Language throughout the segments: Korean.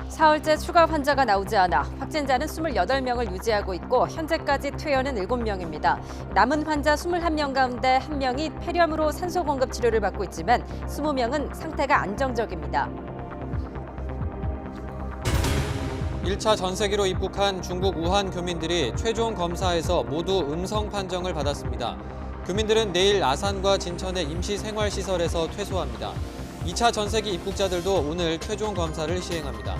사흘째 추가 환자가 나오지 않아 확진자는 28명을 유지하고 있고 현재까지 퇴원은 7명입니다. 남은 환자 21명 가운데 1명이 폐렴으로 산소 공급 치료를 받고 있지만 20명은 상태가 안정적입니다. 1차 전세기로 입국한 중국 우한 교민들이 최종 검사에서 모두 음성 판정을 받았습니다. 교민들은 내일 아산과 진천의 임시생활시설에서 퇴소합니다. 2차 전세기 입국자들도 오늘 최종 검사를 시행합니다.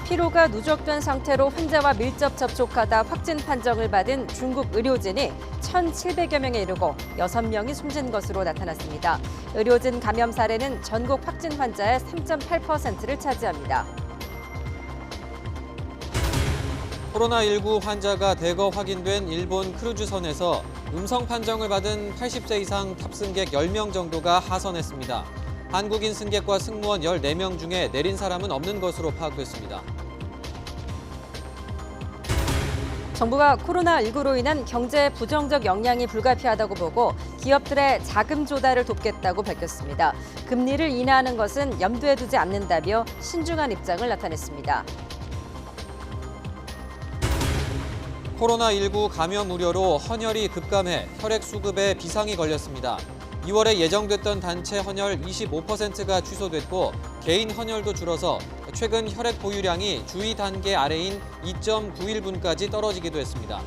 피로가 누적된 상태로 환자와 밀접 접촉하다 확진 판정을 받은 중국 의료진이 1,700여 명에 이르고 6명이 숨진 것으로 나타났습니다. 의료진 감염 사례는 전국 확진 환자의 3.8%를 차지합니다. 코로나19 환자가 대거 확인된 일본 크루즈선에서 음성 판정을 받은 80세 이상 탑승객 10명 정도가 하선했습니다. 한국인 승객과 승무원 14명 중에 내린 사람은 없는 것으로 파악됐습니다. 정부가 코로나19로 인한 경제 부정적 영향이 불가피하다고 보고 기업들의 자금 조달을 돕겠다고 밝혔습니다. 금리를 인하하는 것은 염두에 두지 않는다며 신중한 입장을 나타냈습니다. 코로나19 감염 우려로 헌혈이 급감해 혈액 수급에 비상이 걸렸습니다. 2월에 예정됐던 단체 헌혈 25%가 취소됐고 개인 헌혈도 줄어서 최근 혈액 보유량이 주의 단계 아래인 2.91분까지 떨어지기도 했습니다.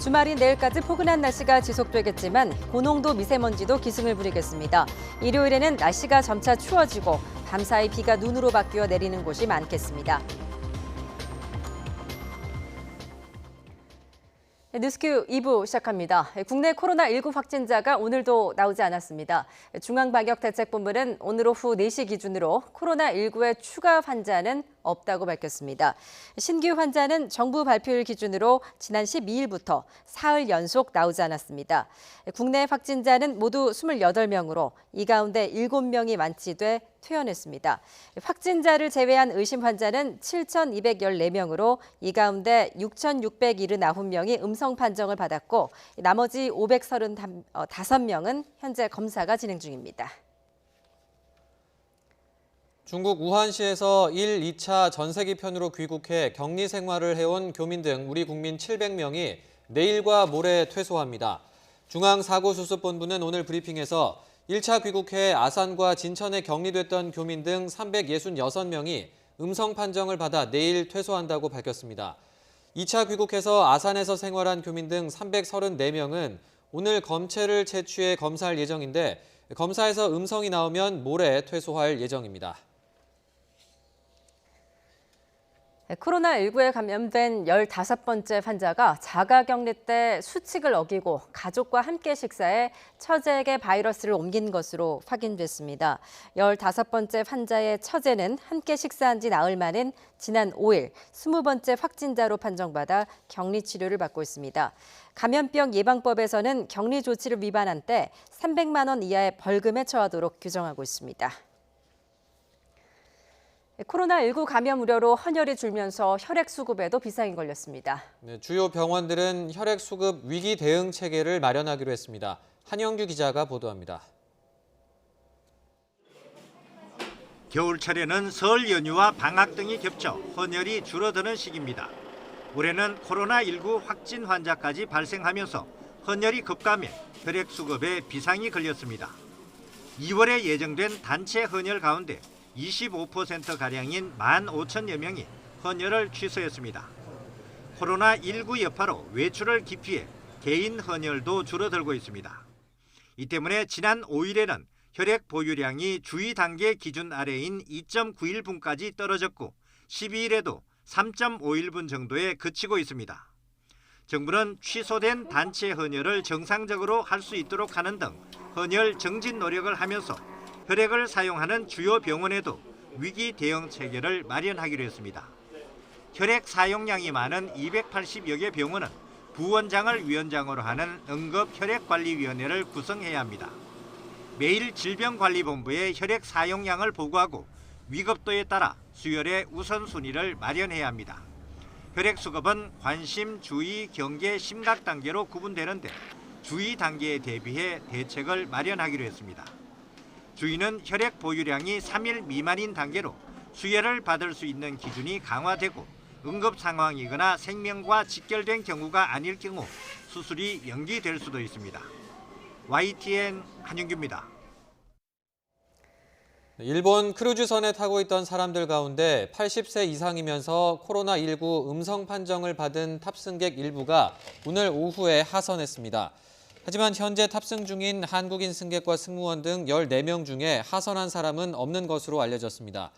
주말인 내일까지 포근한 날씨가 지속되겠지만 고농도 미세먼지도 기승을 부리겠습니다. 일요일에는 날씨가 점차 추워지고 밤사이 비가 눈으로 바뀌어 내리는 곳이 많겠습니다. 뉴스큐 2부 시작합니다. 국내 코로나19 확진자가 오늘도 나오지 않았습니다. 중앙방역대책본부는 오늘 오후 4시 기준으로 코로나19의 추가 환자는 없다고 밝혔습니다. 신규 환자는 정부 발표일 기준으로 지난 12일부터 사흘 연속 나오지 않았습니다. 국내 확진자는 모두 28명으로 이 가운데 7명이 완치돼 퇴원했습니다. 확진자를 제외한 의심 환자는 7,214명으로 이 가운데 6,679명이 음성 판정을 받았고 나머지 535명은 현재 검사가 진행 중입니다. 중국 우한시에서 1, 2차 전세기 편으로 귀국해 격리 생활을 해온 교민 등 우리 국민 700명이 내일과 모레 퇴소합니다. 중앙사고수습본부는 오늘 브리핑에서 1차 귀국해 아산과 진천에 격리됐던 교민 등 366명이 음성 판정을 받아 내일 퇴소한다고 밝혔습니다. 2차 귀국해서 아산에서 생활한 교민 등 334명은 오늘 검체를 채취해 검사할 예정인데 검사에서 음성이 나오면 모레 퇴소할 예정입니다. 코로나19에 감염된 15번째 환자가 자가격리 때 수칙을 어기고 가족과 함께 식사해 처제에게 바이러스를 옮긴 것으로 확인됐습니다. 15번째 환자의 처제는 함께 식사한 지 나흘 만인 지난 5일 20번째 확진자로 판정받아 격리 치료를 받고 있습니다. 감염병 예방법에서는 격리 조치를 위반한 때 300만 원 이하의 벌금에 처하도록 규정하고 있습니다. 코로나19 감염 우려로 헌혈이 줄면서 혈액 수급에도 비상이 걸렸습니다. 네, 주요 병원들은 혈액 수급 위기 대응 체계를 마련하기로 했습니다. 한영규 기자가 보도합니다. 겨울철에는 설 연휴와 방학 등이 겹쳐 헌혈이 줄어드는 시기입니다. 올해는 코로나19 확진 환자까지 발생하면서 헌혈이 급감해 혈액 수급에 비상이 걸렸습니다. 2월에 예정된 단체 헌혈 가운데 25%가량인 15,000여 명이 헌혈을 취소했습니다. 코로나19 여파로 외출을 기피해 개인 헌혈도 줄어들고 있습니다. 이 때문에 지난 5일에는 혈액 보유량이 주의 단계 기준 아래인 2.91분까지 떨어졌고 12일에도 3.51분 정도에 그치고 있습니다. 정부는 취소된 단체 헌혈을 정상적으로 할 수 있도록 하는 등 헌혈 정진 노력을 하면서 혈액을 사용하는 주요 병원에도 위기 대응 체계를 마련하기로 했습니다. 혈액 사용량이 많은 280여 개 병원은 부원장을 위원장으로 하는 응급혈액관리위원회를 구성해야 합니다. 매일 질병관리본부에 혈액 사용량을 보고하고 위급도에 따라 수혈의 우선순위를 마련해야 합니다. 혈액 수급은 관심, 주의, 경계, 심각 단계로 구분되는데 주의 단계에 대비해 대책을 마련하기로 했습니다. 주의는 혈액 보유량이 3일 미만인 단계로 수혈을 받을 수 있는 기준이 강화되고 응급 상황이거나 생명과 직결된 경우가 아닐 경우 수술이 연기될 수도 있습니다. YTN 한윤규입니다. 일본 크루즈선에 타고 있던 사람들 가운데 80세 이상이면서 코로나19 음성 판정을 받은 탑승객 일부가 오늘 오후에 하선했습니다. 하지만 현재 탑승 중인 한국인 승객과 승무원 등 14명 중에 하선한 사람은 없는 것으로 알려졌습니다.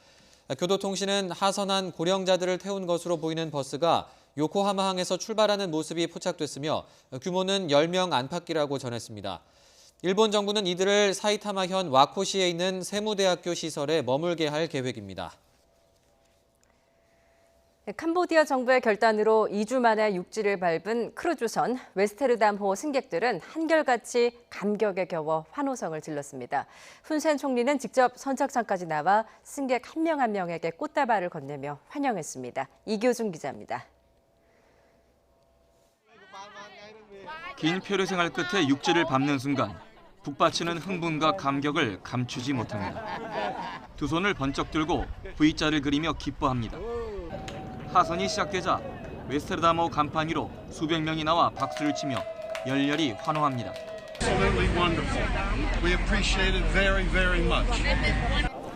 교도통신은 하선한 고령자들을 태운 것으로 보이는 버스가 요코하마항에서 출발하는 모습이 포착됐으며 규모는 10명 안팎이라고 전했습니다. 일본 정부는 이들을 사이타마현 와코시에 있는 세무대학교 시설에 머물게 할 계획입니다. 캄보디아 정부의 결단으로 2주 만에 육지를 밟은 크루즈선 웨스테르담호 승객들은 한결같이 감격에 겨워 환호성을 질렀습니다. 훈센 총리는 직접 선착장까지 나와 승객 한 명 한 명에게 꽃다발을 건네며 환영했습니다. 이교준 기자입니다. 긴 표류 생활 끝에 육지를 밟는 순간 북받치는 흥분과 감격을 감추지 못합니다. 두 손을 번쩍 들고 V자를 그리며 기뻐합니다. 하선이 시작되자 웨스테르다모 간판 위로 수백 명이 나와 박수를 치며 열렬히 환호합니다. Absolutely wonderful. We appreciate it very, very much.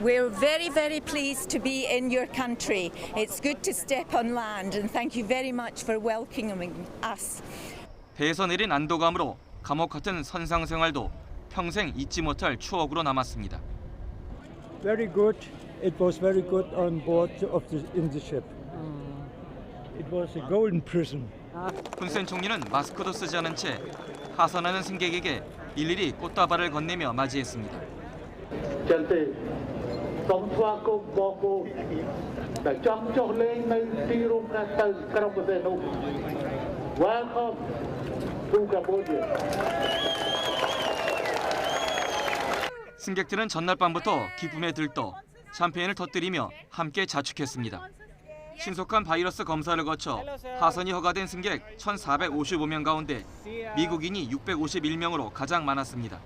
We're very, very pleased to be in your country. It's good to step on land and thank you very much for welcoming us. 배에서 내린 안도감으로 감옥 같은 선상 생활도 평생 잊지 못할 추억으로 남았습니다. Very good. It was very good on board in the ship. It was a golden prison. 훈센 총리는 마스크도 쓰지 않은 채 하선하는 승객에게 일일이 꽃다발을 건네며 맞이했습니다. 승객들은 전날 밤부터 기쁨에 들떠 샴페인을 터뜨리며 함께 자축했습니다. 신속한 바이러스 검사를 거쳐 하선이 허가된 승객 1,455명 가운데 미국인이 651명으로 가장 많았습니다.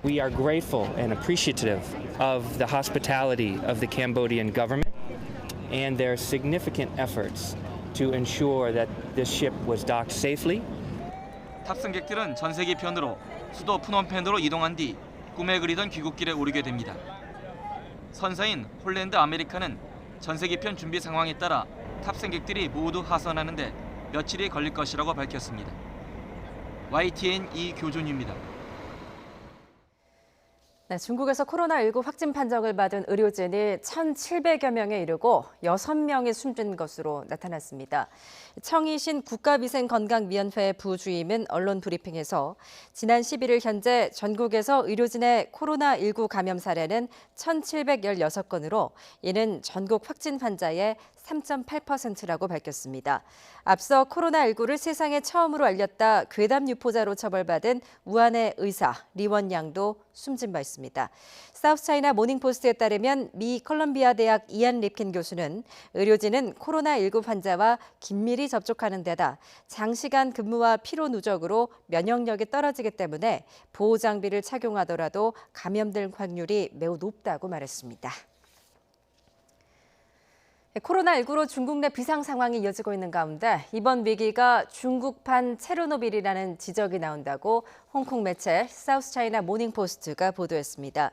We are grateful and appreciative of the hospitality of the Cambodian government and their significant efforts to ensure that this ship was docked safely. 탑승객들은 전세기 편으로 수도 푸놈펜으로 이동한 뒤 꿈에 그리던 귀국길에 오르게 됩니다. 선사인 홀랜드 아메리카는 전세기편 준비 상황에 따라 탑승객들이 모두 하선하는데 며칠이 걸릴 것이라고 밝혔습니다. YTN 이교준입니다. 네, 중국에서 코로나19 확진 판정을 받은 의료진이 1,700여 명에 이르고 6명이 숨진 것으로 나타났습니다. 청이신 국가위생건강위원회 부주임은 언론 브리핑에서 지난 11일 현재 전국에서 의료진의 코로나19 감염 사례는 1,716건으로 이는 전국 확진 환자의 3.8%라고 밝혔습니다. 앞서 코로나19를 세상에 처음으로 알렸다 괴담 유포자로 처벌받은 우한의 의사 리원양도 숨진 바 있습니다. 사우스차이나 모닝포스트에 따르면 미 컬럼비아 대학 이안 립킨 교수는 의료진은 코로나19 환자와 긴밀히 접촉하는 데다 장시간 근무와 피로 누적으로 면역력이 떨어지기 때문에 보호 장비를 착용하더라도 감염될 확률이 매우 높다고 말했습니다. 코로나19로 중국 내 비상 상황이 이어지고 있는 가운데 이번 위기가 중국판 체르노빌이라는 지적이 나온다고 홍콩 매체 사우스차이나 모닝포스트가 보도했습니다.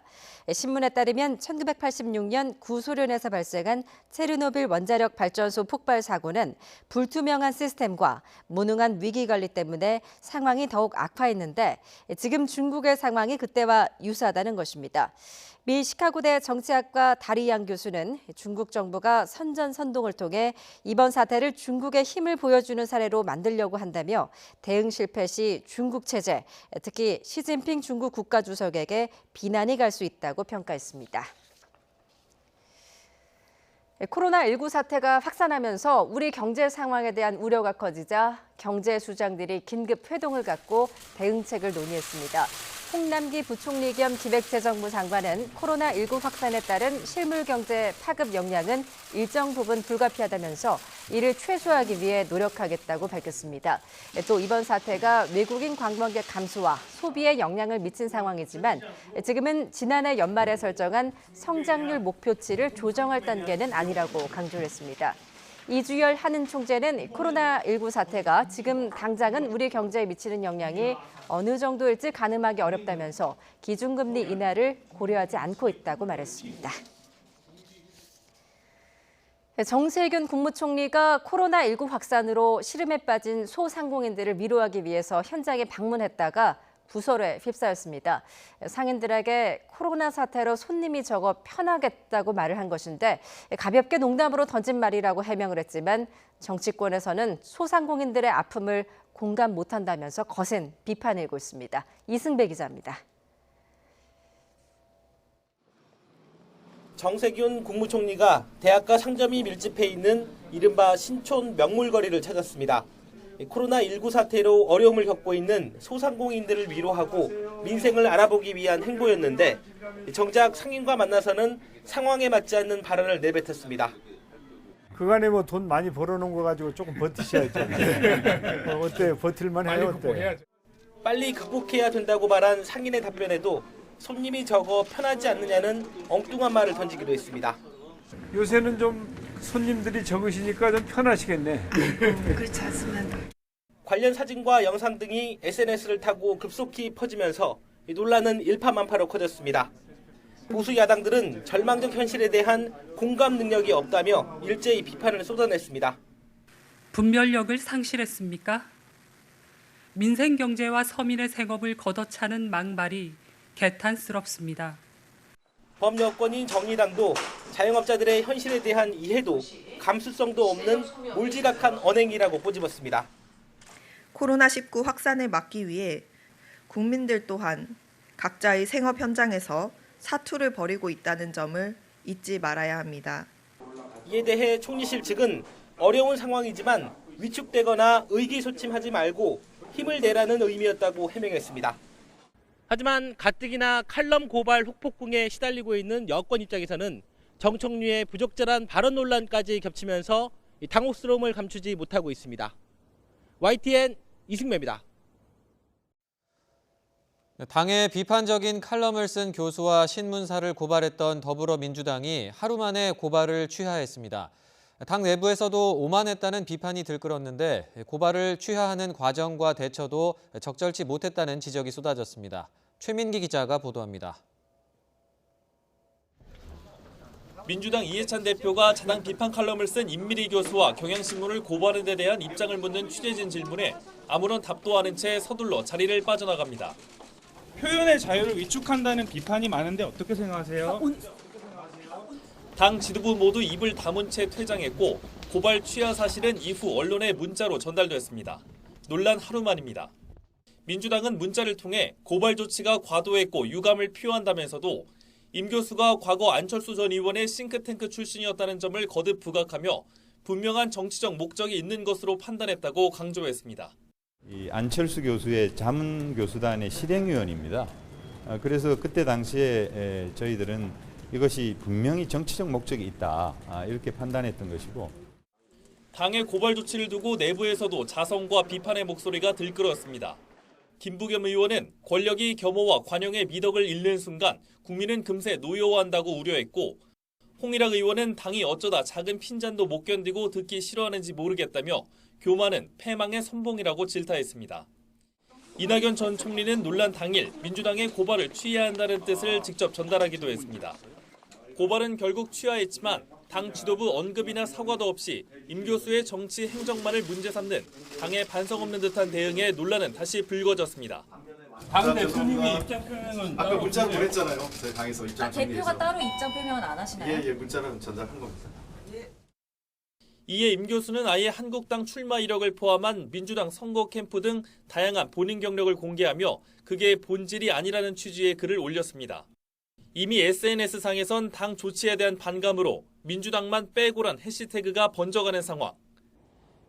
신문에 따르면 1986년 구소련에서 발생한 체르노빌 원자력 발전소 폭발 사고는 불투명한 시스템과 무능한 위기 관리 때문에 상황이 더욱 악화했는데 지금 중국의 상황이 그때와 유사하다는 것입니다. 미 시카고대 정치학과 다리양 교수는 중국 정부가 선전선동을 통해 이번 사태를 중국의 힘을 보여주는 사례로 만들려고 한다며 대응 실패 시 중국 체제, 특히 시진핑 중국 국가주석에게 비난이 갈 수 있다고 평가했습니다. 코로나19 사태가 확산하면서 우리 경제 상황에 대한 우려가 커지자 경제 수장들이 긴급 회동을 갖고 대응책을 논의했습니다. 홍남기 부총리 겸 기획재정부 장관은 코로나19 확산에 따른 실물 경제 파급 영향은 일정 부분 불가피하다면서 이를 최소화하기 위해 노력하겠다고 밝혔습니다. 또 이번 사태가 외국인 관광객 감소와 소비에 영향을 미친 상황이지만 지금은 지난해 연말에 설정한 성장률 목표치를 조정할 단계는 아니라고 강조했습니다. 이주열 한은 총재는 코로나19 사태가 지금 당장은 우리 경제에 미치는 영향이 어느 정도일지 가늠하기 어렵다면서 기준금리 인하를 고려하지 않고 있다고 말했습니다. 정세균 국무총리가 코로나19 확산으로 시름에 빠진 소상공인들을 위로하기 위해서 현장에 방문했다가 부설에 휩싸였습니다. 상인들에게 코로나 사태로 손님이 적어 편하겠다고 말을 한 것인데 가볍게 농담으로 던진 말이라고 해명을 했지만 정치권에서는 소상공인들의 아픔을 공감 못한다면서 거센 비판을 일고 있습니다. 이승배 기자입니다. 정세균 국무총리가 대학가 상점이 밀집해 있는 이른바 신촌 명물거리를 찾았습니다. 코로나19 사태로 어려움을 겪고 있는 소상공인들을 위로하고 민생을 알아보기 위한 행보였는데 정작 상인과 만나서는 상황에 맞지 않는 발언을 내뱉었습니다. 그간에 뭐 돈 많이 벌어놓은 거 가지고 조금 버티셔야죠. 어때? 버틸만 해요? 어때? 빨리 극복해야 된다고 말한 상인의 답변에도 손님이 적어 편하지 않느냐는 엉뚱한 말을 던지기도 했습니다. 요새는 좀 손님들이 적으시니까 좀 편하시겠네. 그렇지 않습니다. 관련 사진과 영상 등이 SNS를 타고 급속히 퍼지면서 논란은 일파만파로 커졌습니다. 보수 야당들은 절망적 현실에 대한 공감 능력이 없다며 일제히 비판을 쏟아냈습니다. 분별력을 상실했습니까? 민생 경제와 서민의 생업을 걷어차는 망발이 개탄스럽습니다. 범여권인 정의당도 자영업자들의 현실에 대한 이해도 감수성도 없는 몰지각한 언행이라고 꼬집었습니다. 코로나19 확산을 막기 위해 국민들 또한 각자의 생업 현장에서 사투를 벌이고 있다는 점을 잊지 말아야 합니다. 이에 대해 총리실 측은 어려운 상황이지만 위축되거나 의기소침하지 말고 힘을 내라는 의미였다고 해명했습니다. 하지만 가뜩이나 칼럼 고발 후폭풍에 시달리고 있는 여권 입장에서는 정 총리의 부적절한 발언 논란까지 겹치면서 당혹스러움을 감추지 못하고 있습니다. YTN 이승매입니다. 당에 비판적인 칼럼을 쓴 교수와 신문사를 고발했던 더불어민주당이 하루 만에 고발을 취하했습니다. 당 내부에서도 오만했다는 비판이 들끓었는데 고발을 취하하는 과정과 대처도 적절치 못했다는 지적이 쏟아졌습니다. 최민기 기자가 보도합니다. 민주당 이해찬 대표가 자당 비판 칼럼을 쓴 임미리 교수와 경향신문을 고발한 데 대한 입장을 묻는 취재진 질문에 아무런 답도 않은 채 서둘러 자리를 빠져나갑니다. 표현의 자유를 위축한다는 비판이 많은데 어떻게 생각하세요? 당 지도부 모두 입을 다문 채 퇴장했고 고발 취하 사실은 이후 언론에 문자로 전달됐습니다. 논란 하루 만입니다. 민주당은 문자를 통해 고발 조치가 과도했고 유감을 표한다면서도 임 교수가 과거 안철수 전 의원의 싱크탱크 출신이었다는 점을 거듭 부각하며 분명한 정치적 목적이 있는 것으로 판단했다고 강조했습니다. 이 안철수 교수의 자문교수단의 실행위원입니다. 그래서 그때 당시에 저희들은 이것이 분명히 정치적 목적이 있다 이렇게 판단했던 것이고 당의 고발 조치를 두고 내부에서도 자성과 비판의 목소리가 들끓었습니다. 김부겸 의원은 권력이 겸허와 관용의 미덕을 잃는 순간 국민은 금세 노여워한다고 우려했고 홍일학 의원은 당이 어쩌다 작은 핀잔도 못 견디고 듣기 싫어하는지 모르겠다며 교만은 패망의 선봉이라고 질타했습니다. 이낙연 전 총리는 논란 당일 민주당의 고발을 취해야 한다는 뜻을 직접 전달하기도 했습니다. 고발은 결국 취하했지만 당 지도부 언급이나 사과도 없이 임 교수의 정치 행정만을 문제 삼는 당의 반성 없는 듯한 대응에 논란은 다시 불거졌습니다. 당 대표님이 입장 표명은 아까 문자로 보냈잖아요. 저희 당에서 입장 정리해서. 대표가 따로 입장 표명은 안 하시나요? 예, 문자는 전달한 겁니다. 이에 임 교수는 아예 한국당 출마 이력을 포함한 민주당 선거 캠프 등 다양한 본인 경력을 공개하며 그게 본질이 아니라는 취지의 글을 올렸습니다. 이미 SNS상에선 당 조치에 대한 반감으로 민주당만 빼고란 해시태그가 번져가는 상황.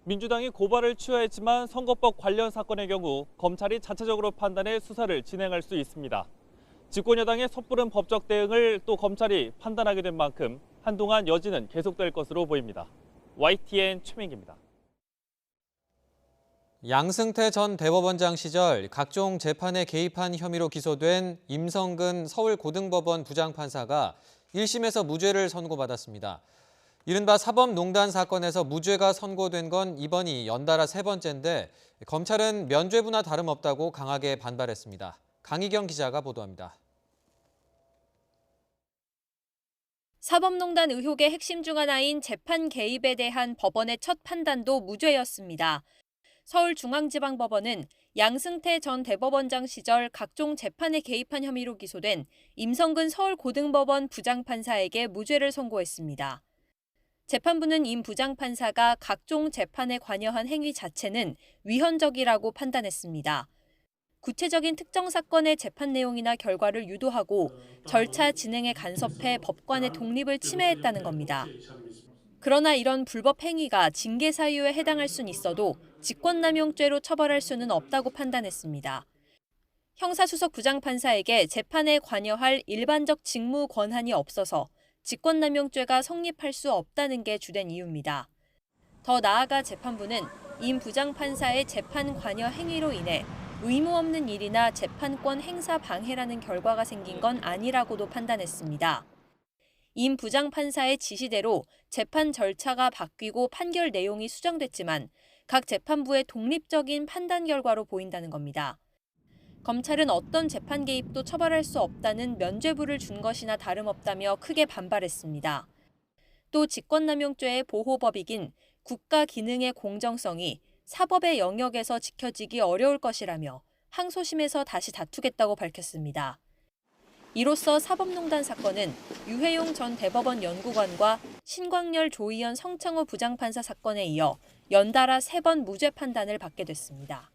민주당이 고발을 취하했지만 선거법 관련 사건의 경우 검찰이 자체적으로 판단해 수사를 진행할 수 있습니다. 집권여당의 섣부른 법적 대응을 또 검찰이 판단하게 된 만큼 한동안 여지는 계속될 것으로 보입니다. YTN 최민기입니다. 양승태 전 대법원장 시절 각종 재판에 개입한 혐의로 기소된 임성근 서울고등법원 부장판사가 1심에서 무죄를 선고받았습니다. 이른바 사법농단 사건에서 무죄가 선고된 건 이번이 연달아 세 번째인데 검찰은 면죄부나 다름없다고 강하게 반발했습니다. 강희경 기자가 보도합니다. 사법농단 의혹의 핵심 중 하나인 재판 개입에 대한 법원의 첫 판단도 무죄였습니다. 서울중앙지방법원은 양승태 전 대법원장 시절 각종 재판에 개입한 혐의로 기소된 임성근 서울고등법원 부장판사에게 무죄를 선고했습니다. 재판부는 임 부장판사가 각종 재판에 관여한 행위 자체는 위헌적이라고 판단했습니다. 구체적인 특정 사건의 재판 내용이나 결과를 유도하고 절차 진행에 간섭해 법관의 독립을 침해했다는 겁니다. 그러나 이런 불법 행위가 징계 사유에 해당할 수는 있어도 직권남용죄로 처벌할 수는 없다고 판단했습니다. 형사수석 부장판사에게 재판에 관여할 일반적 직무 권한이 없어서 직권남용죄가 성립할 수 없다는 게 주된 이유입니다. 더 나아가 재판부는 임 부장판사의 재판 관여 행위로 인해 의무 없는 일이나 재판권 행사 방해라는 결과가 생긴 건 아니라고도 판단했습니다. 임 부장판사의 지시대로 재판 절차가 바뀌고 판결 내용이 수정됐지만 각 재판부의 독립적인 판단 결과로 보인다는 겁니다. 검찰은 어떤 재판 개입도 처벌할 수 없다는 면죄부를 준 것이나 다름없다며 크게 반발했습니다. 또 직권남용죄의 보호법익인 국가 기능의 공정성이 사법의 영역에서 지켜지기 어려울 것이라며 항소심에서 다시 다투겠다고 밝혔습니다. 이로써 사법농단 사건은 유해용 전 대법원 연구관과 신광열 조희연 성창호 부장판사 사건에 이어 연달아 3번 무죄 판단을 받게 됐습니다.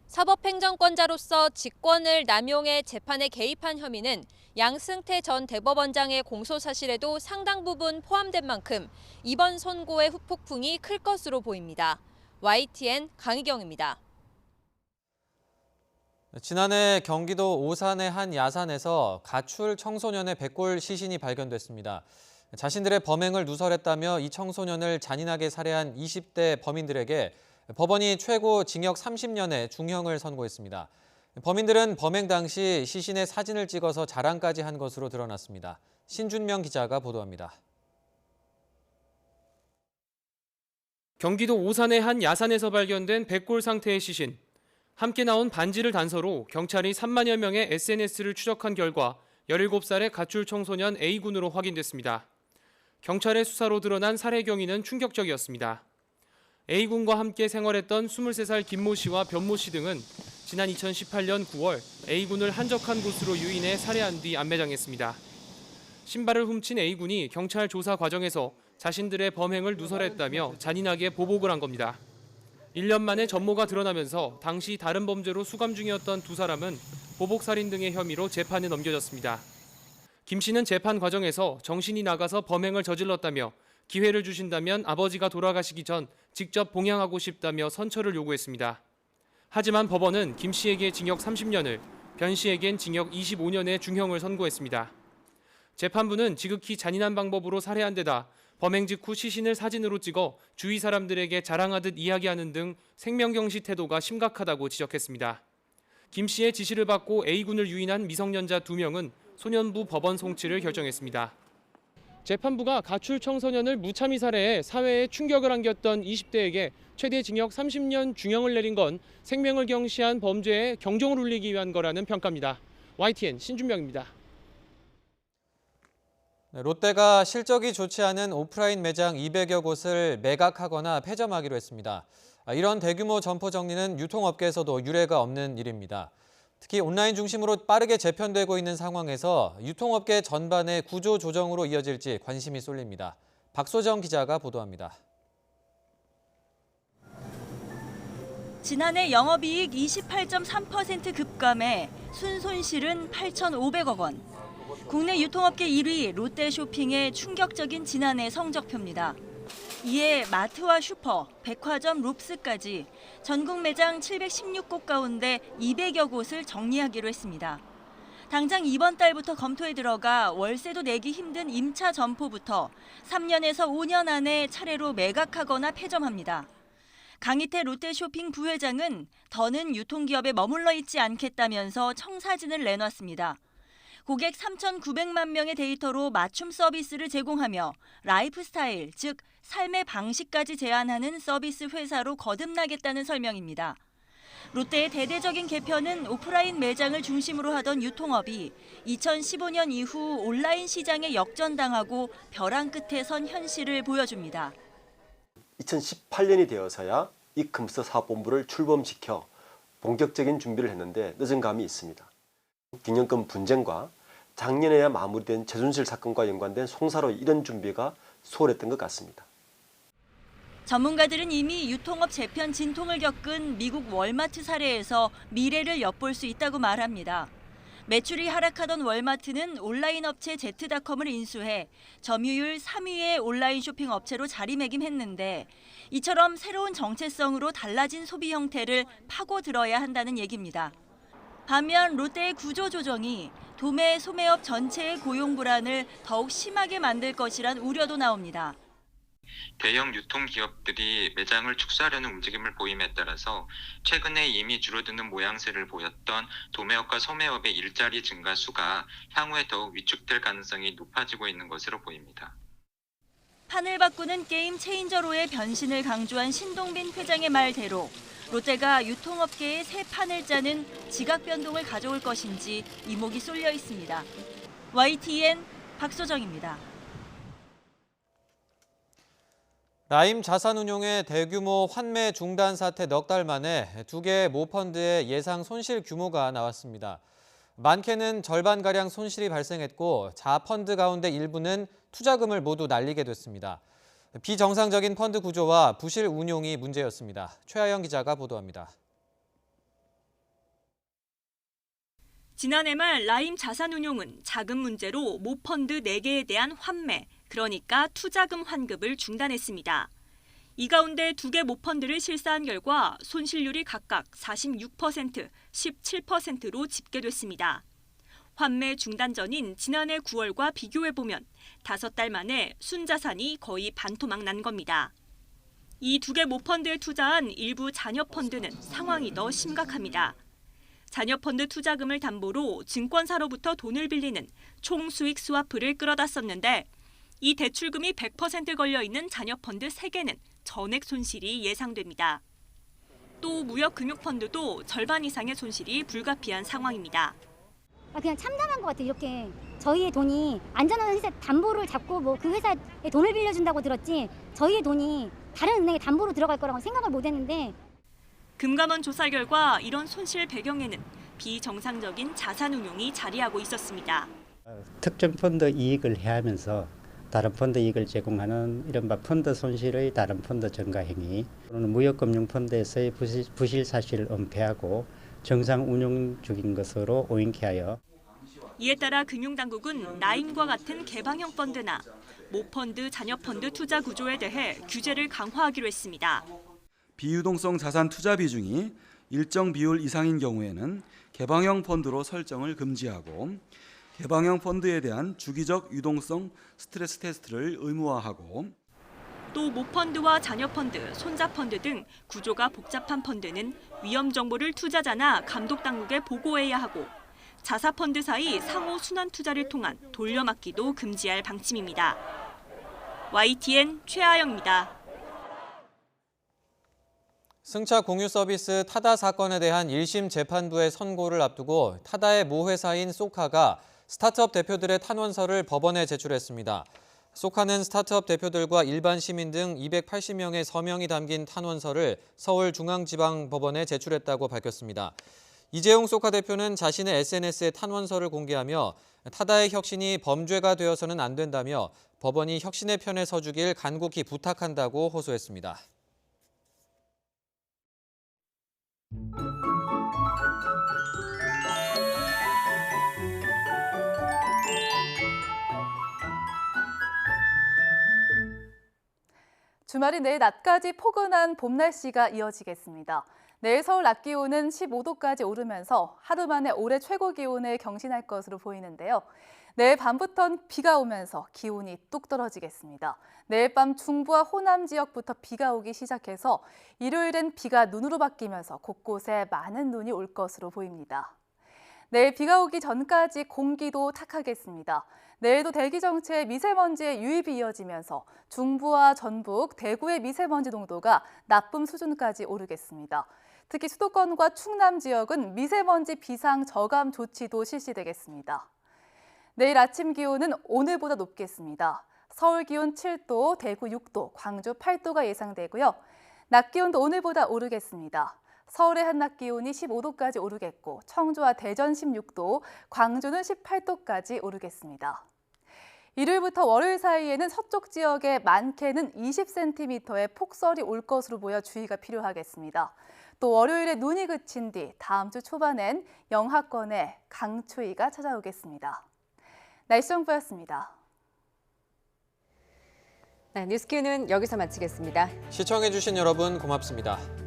사법행정권자로서 직권을 남용해 재판에 개입한 혐의는 양승태 전 대법원장의 공소 사실에도 상당 부분 포함된 만큼 이번 선고의 후폭풍이 클 것으로 보입니다. YTN 강희경입니다. 지난해 경기도 오산의 한 야산에서 가출 청소년의 백골 시신이 발견됐습니다. 자신들의 범행을 누설했다며 이 청소년을 잔인하게 살해한 20대 범인들에게 법원이 최고 징역 30년의 중형을 선고했습니다. 범인들은 범행 당시 시신의 사진을 찍어서 자랑까지 한 것으로 드러났습니다. 신준명 기자가 보도합니다. 경기도 오산의 한 야산에서 발견된 백골 상태의 시신. 함께 나온 반지를 단서로 경찰이 3만여 명의 SNS를 추적한 결과 17살의 가출 청소년 A군으로 확인됐습니다. 경찰의 수사로 드러난 살해 경위는 충격적이었습니다. A군과 함께 생활했던 23살 김모 씨와 변모 씨 등은 지난 2018년 9월 A군을 한적한 곳으로 유인해 살해한 뒤 안매장했습니다. 신발을 훔친 A군이 경찰 조사 과정에서 자신들의 범행을 누설했다며 잔인하게 보복을 한 겁니다. 1년 만에 전모가 드러나면서 당시 다른 범죄로 수감 중이었던 두 사람은 보복살인 등의 혐의로 재판에 넘겨졌습니다. 김 씨는 재판 과정에서 정신이 나가서 범행을 저질렀다며 기회를 주신다면 아버지가 돌아가시기 전 직접 봉양하고 싶다며 선처를 요구했습니다. 하지만 법원은 김 씨에게 징역 30년을, 변 씨에겐 징역 25년의 중형을 선고했습니다. 재판부는 지극히 잔인한 방법으로 살해한 데다 범행 직후 시신을 사진으로 찍어 주위 사람들에게 자랑하듯 이야기하는 등 생명경시 태도가 심각하다고 지적했습니다. 김 씨의 지시를 받고 A군을 유인한 미성년자 2명은 소년부 법원 송치를 결정했습니다. 재판부가 가출 청소년을 무참히 살해해 사회에 충격을 안겼던 20대에게 최대 징역 30년 중형을 내린 건 생명을 경시한 범죄에 경종을 울리기 위한 거라는 평가입니다. YTN 신준명입니다. 롯데가 실적이 좋지 않은 오프라인 매장 200여 곳을 매각하거나 폐점하기로 했습니다. 이런 대규모 점포 정리는 유통업계에서도 유례가 없는 일입니다. 특히 온라인 중심으로 빠르게 재편되고 있는 상황에서 유통업계 전반의 구조 조정으로 이어질지 관심이 쏠립니다. 박소정 기자가 보도합니다. 지난해 영업이익 28.3% 급감해 순손실은 8,500억 원. 국내 유통업계 1위 롯데쇼핑의 충격적인 지난해 성적표입니다. 이에 마트와 슈퍼, 백화점, 롭스까지 전국 매장 716곳 가운데 200여 곳을 정리하기로 했습니다. 당장 이번 달부터 검토에 들어가 월세도 내기 힘든 임차 점포부터 3년에서 5년 안에 차례로 매각하거나 폐점합니다. 강희태 롯데쇼핑 부회장은 더는 유통기업에 머물러 있지 않겠다면서 청사진을 내놨습니다. 고객 3,900만 명의 데이터로 맞춤 서비스를 제공하며 라이프 스타일, 즉 삶의 방식까지 제안하는 서비스 회사로 거듭나겠다는 설명입니다. 롯데의 대대적인 개편은 오프라인 매장을 중심으로 하던 유통업이 2015년 이후 온라인 시장에 역전당하고 벼랑 끝에 선 현실을 보여줍니다. 2018년이 되어서야 이커머스 사업본부를 출범시켜 본격적인 준비를 했는데 늦은 감이 있습니다. 경영권 분쟁과 작년에야 마무리된 최순실 사건과 연관된 송사로 이런 준비가 소홀했던 것 같습니다. 전문가들은 이미 유통업 재편 진통을 겪은 미국 월마트 사례에서 미래를 엿볼 수 있다고 말합니다. 매출이 하락하던 월마트는 온라인 업체 Z닷컴을 인수해 점유율 3위의 온라인 쇼핑 업체로 자리매김했는데 이처럼 새로운 정체성으로 달라진 소비 형태를 파고들어야 한다는 얘기입니다. 반면 롯데의 구조조정이 도매, 소매업 전체의 고용 불안을 더욱 심하게 만들 것이란 우려도 나옵니다. 대형 유통기업들이 매장을 축소하려는 움직임을 보임에 따라서 최근에 이미 줄어드는 모양새를 보였던 도매업과 소매업의 일자리 증가 수가 향후에 더욱 위축될 가능성이 높아지고 있는 것으로 보입니다. 판을 바꾸는 게임 체인저로의 변신을 강조한 신동빈 회장의 말대로 롯데가 유통업계의 새 판을 짜는 지각 변동을 가져올 것인지 이목이 쏠려 있습니다. YTN 박소정입니다. 라임 자산운용의 대규모 환매 중단 사태 넉 달 만에 두 개의 모펀드의 예상 손실 규모가 나왔습니다. 많게는 절반가량 손실이 발생했고 자펀드 가운데 일부는 투자금을 모두 날리게 됐습니다. 비정상적인 펀드 구조와 부실 운용이 문제였습니다. 최하영 기자가 보도합니다. 지난해 말 라임 자산운용은 자금 문제로 모펀드 4개에 대한 환매, 그러니까 투자금 환급을 중단했습니다. 이 가운데 2개 모펀드를 실사한 결과 손실률이 각각 46%, 17%로 집계됐습니다. 환매 중단 전인 지난해 9월과 비교해보면 5달 만에 순자산이 거의 반토막 난 겁니다. 이 2개 모펀드에 투자한 일부 자녀펀드는 상황이 더 심각합니다. 자녀펀드 투자금을 담보로 증권사로부터 돈을 빌리는 총수익 스와프를 끌어다 썼는데 이 대출금이 100% 걸려있는 자녀펀드 3개는 전액 손실이 예상됩니다. 또 무역금융펀드도 절반 이상의 손실이 불가피한 상황입니다. 그냥 참담한 것 같아요. 이렇게 저희의 돈이 안전한 회사 담보를 잡고 뭐 그 회사에 돈을 빌려준다고 들었지 저희의 돈이 다른 은행에 담보로 들어갈 거라고 생각을 못했는데 금감원 조사 결과 이런 손실 배경에는 비정상적인 자산 운용이 자리하고 있었습니다. 특정 펀드 이익을 해하면서 다른 펀드 이익을 제공하는 이른바 펀드 손실의 다른 펀드 증가 행위, 또는 무역금융펀드에서의 부실 사실을 은폐하고 정상 운용 중인 것으로 오인케 하여 이에 따라 금융당국은 라임과 같은 개방형 펀드나 모펀드, 자녀펀드 투자 구조에 대해 규제를 강화하기로 했습니다. 비유동성 자산 투자 비중이 일정 비율 이상인 경우에는 개방형 펀드로 설정을 금지하고 개방형 펀드에 대한 주기적 유동성 스트레스 테스트를 의무화하고 또 모펀드와 자녀펀드, 손자펀드 등 구조가 복잡한 펀드는 위험 정보를 투자자나 감독 당국에 보고해야 하고 자사펀드 사이 상호 순환 투자를 통한 돌려막기도 금지할 방침입니다. YTN 최하영입니다. 승차 공유 서비스 타다 사건에 대한 1심 재판부의 선고를 앞두고 타다의 모회사인 쏘카가 스타트업 대표들의 탄원서를 법원에 제출했습니다. 쏘카는 스타트업 대표들과 일반 시민 등 280명의 서명이 담긴 탄원서를 서울중앙지방법원에 제출했다고 밝혔습니다. 이재용 쏘카 대표는 자신의 SNS에 탄원서를 공개하며 타다의 혁신이 범죄가 되어서는 안 된다며 법원이 혁신의 편에 서주길 간곡히 부탁한다고 호소했습니다. 주말인 내일 낮까지 포근한 봄 날씨가 이어지겠습니다. 내일 서울 낮 기온은 15도까지 오르면서 하루 만에 올해 최고 기온을 경신할 것으로 보이는데요. 내일 밤부터는 비가 오면서 기온이 뚝 떨어지겠습니다. 내일 밤 중부와 호남 지역부터 비가 오기 시작해서 일요일엔 비가 눈으로 바뀌면서 곳곳에 많은 눈이 올 것으로 보입니다. 내일 비가 오기 전까지 공기도 탁하겠습니다. 내일도 대기 정체에 미세먼지의 유입이 이어지면서 중부와 전북, 대구의 미세먼지 농도가 나쁨 수준까지 오르겠습니다. 특히 수도권과 충남 지역은 미세먼지 비상 저감 조치도 실시되겠습니다. 내일 아침 기온은 오늘보다 높겠습니다. 서울 기온 7도, 대구 6도, 광주 8도가 예상되고요. 낮 기온도 오늘보다 오르겠습니다. 서울의 한낮 기온이 15도까지 오르겠고 청주와 대전 16도, 광주는 18도까지 오르겠습니다. 일요일부터 월요일 사이에는 서쪽 지역에 많게는 20cm의 폭설이 올 것으로 보여 주의가 필요하겠습니다. 또 월요일에 눈이 그친 뒤 다음 주 초반엔 영하권에 강추위가 찾아오겠습니다. 날씨 정보였습니다. 네, 뉴스큐는 여기서 마치겠습니다. 시청해주신 여러분 고맙습니다.